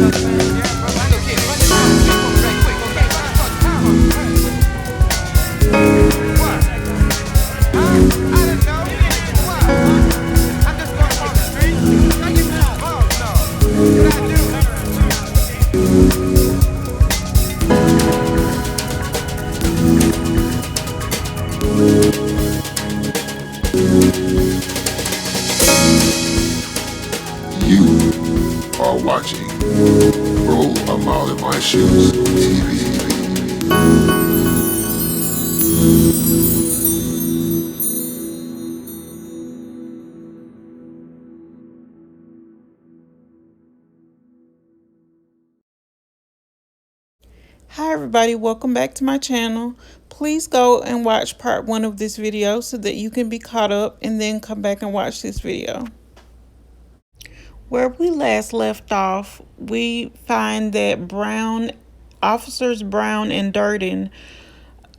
You are watching Roll a Mile in My Shoes TV. Hi everybody, welcome back to my channel. Please go and watch part 1 of this video so that you can be caught up and then come back and watch this video. Where we last left off, we find that officers Brown and Durden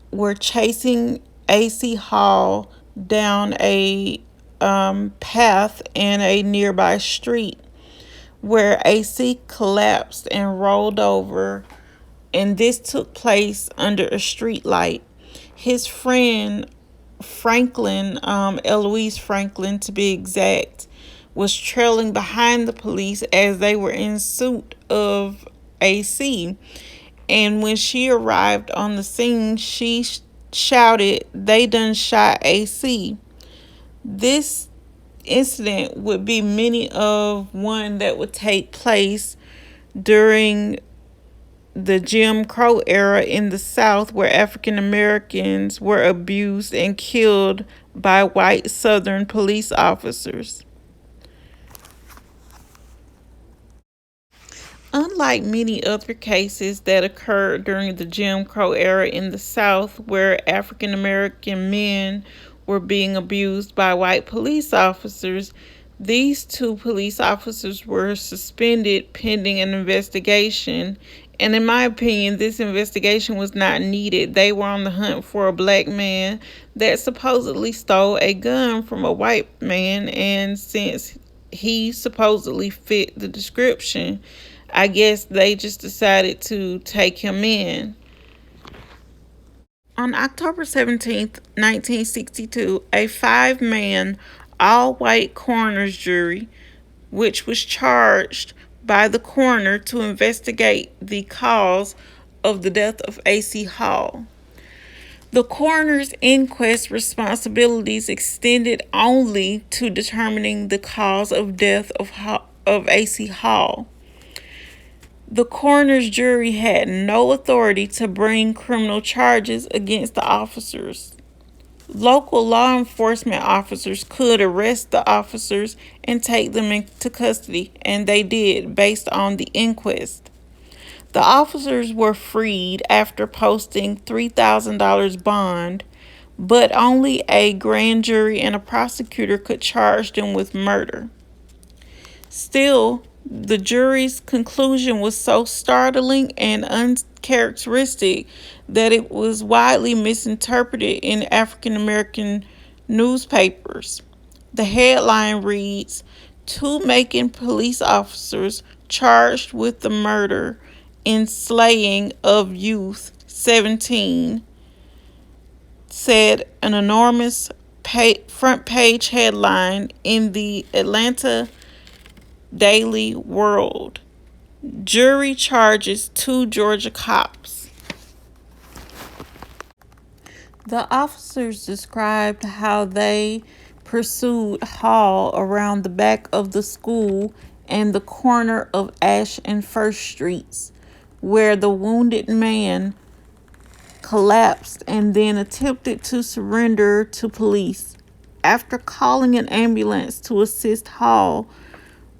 were chasing A.C.Hall down a path in a nearby street where A.C. collapsed and rolled over, and this took place under a street light. His friend Franklin, Eloise Franklin to be exact, was trailing behind the police as they were in pursuit of A.C. And when she arrived on the scene, she shouted, "They done shot A.C." This incident would be many of one that would take place during the Jim Crow era in the South, where African Americans were abused and killed by white Southern police officers. Unlike many other cases that occurred during the Jim Crow era in the South, where African American men were being abused by white police officers, these two police officers were suspended pending an investigation. And in my opinion, this investigation was not needed. They were on the hunt for a black man that supposedly stole a gun from a white man, and since he supposedly fit the description, I guess they just decided to take him in. On October 17th, 1962, a 5-man, all-white coroner's jury, which was charged by the coroner to investigate the cause of the death of A.C.Hall. The coroner's inquest responsibilities extended only to determining the cause of death of A.C.Hall. The coroner's jury had no authority to bring criminal charges against the officers. Local law enforcement officers could arrest the officers and take them into custody, and they did based on the inquest. The officers were freed after posting $3,000 bond, but only a grand jury and a prosecutor could charge them with murder. Still, the jury's conclusion was so startling and uncharacteristic that it was widely misinterpreted in African American newspapers. The headline reads, "Two Macon police officers charged with the murder and slaying of youth 17," said an enormous front page headline in the Atlanta Daily World. Jury charges 2 Georgia cops. The officers described how they pursued Hall around the back of the school and the corner of Ash and First Streets, where the wounded man collapsed and then attempted to surrender to police. After calling an ambulance to assist Hall,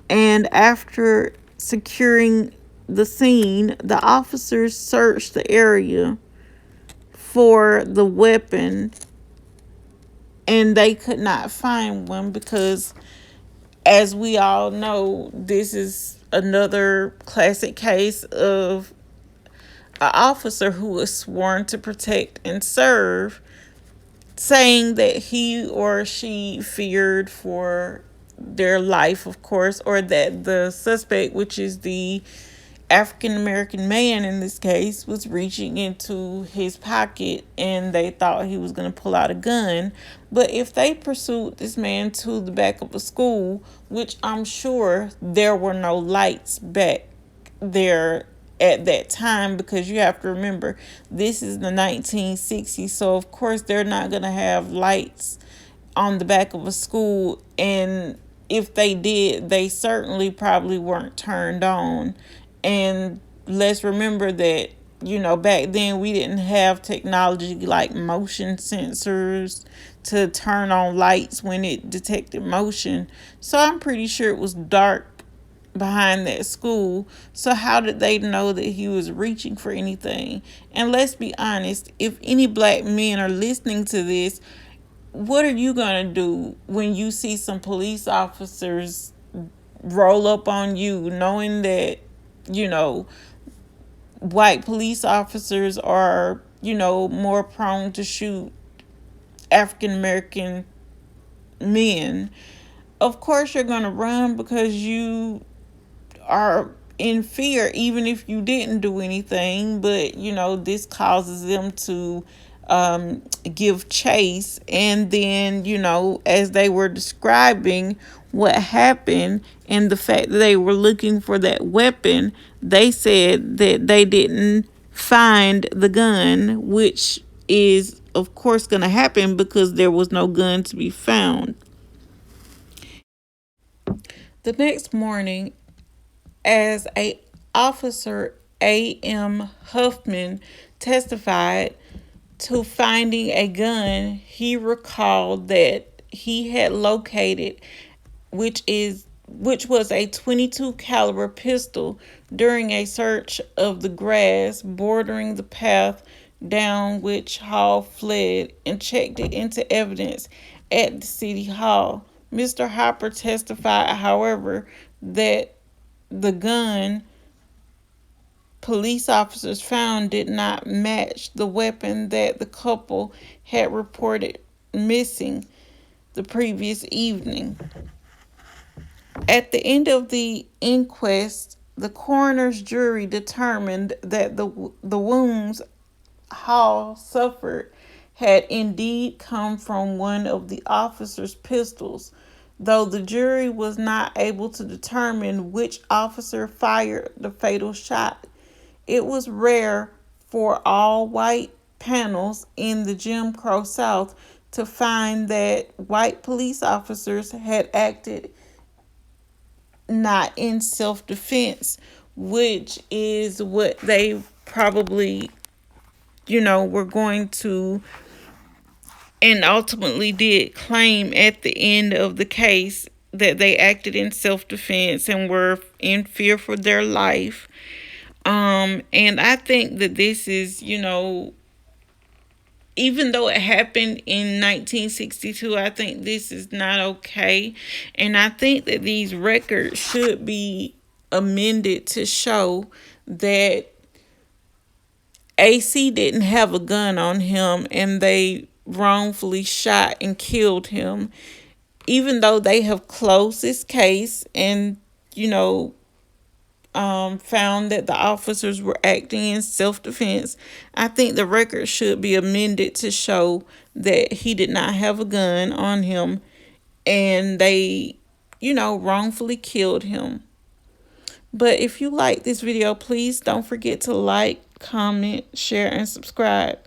and after securing the scene, the officers searched the area for the weapon, and they could not find one because, as we all know, this is another classic case of an officer who was sworn to protect and serve, saying that he or she feared for their life, of course, or that the suspect, which is the African American man in this case was reaching into his pocket and they thought he was going to pull out a gun. But if they pursued this man to the back of a school, which I'm sure there were no lights back there at that time, because you have to remember this is the 1960s, so of course they're not going to have lights on the back of a school, and if they did, they certainly probably weren't turned on. And let's remember that, back then we didn't have technology like motion sensors to turn on lights when it detected motion. So I'm pretty sure it was dark behind that school. So how did they know that he was reaching for anything? And let's be honest, if any black men are listening to this, what are you going to do when you see some police officers roll up on you, knowing that, you know, white police officers are, more prone to shoot African American men? Of course you're going to run because you are in fear, even if you didn't do anything. But this causes them to give chase. And then, as they were describing what happened and the fact that they were looking for that weapon, they said that they didn't find the gun, which is of course going to happen because there was no gun to be found. The next morning, as a officer A.M. Huffman testified to finding a gun, he recalled that he had located, which was a 22 caliber pistol during a search of the grass bordering the path down which Hall fled, and checked it into evidence at the city hall. Mr. Hopper testified, however, that the gun police officers found did not match the weapon that the couple had reported missing the previous evening. At the end of the inquest, the coroner's jury determined that the wounds Hall suffered had indeed come from one of the officer's pistols, though the jury was not able to determine which officer fired the fatal shot. It was rare for all white panels in the Jim Crow South to find that white police officers had acted not in self-defense, which is what they probably, were going to and ultimately did claim at the end of the case, that they acted in self-defense and were in fear for their life. And I think that this is, even though it happened in 1962, I think this is not okay. And I think that these records should be amended to show that A.C. didn't have a gun on him and they wrongfully shot and killed him. Even though they have closed this case and, found that the officers were acting in self-defense, I think the record should be amended to show that he did not have a gun on him and they, wrongfully killed him. But if you like this video, please don't forget to like, comment, share, and subscribe.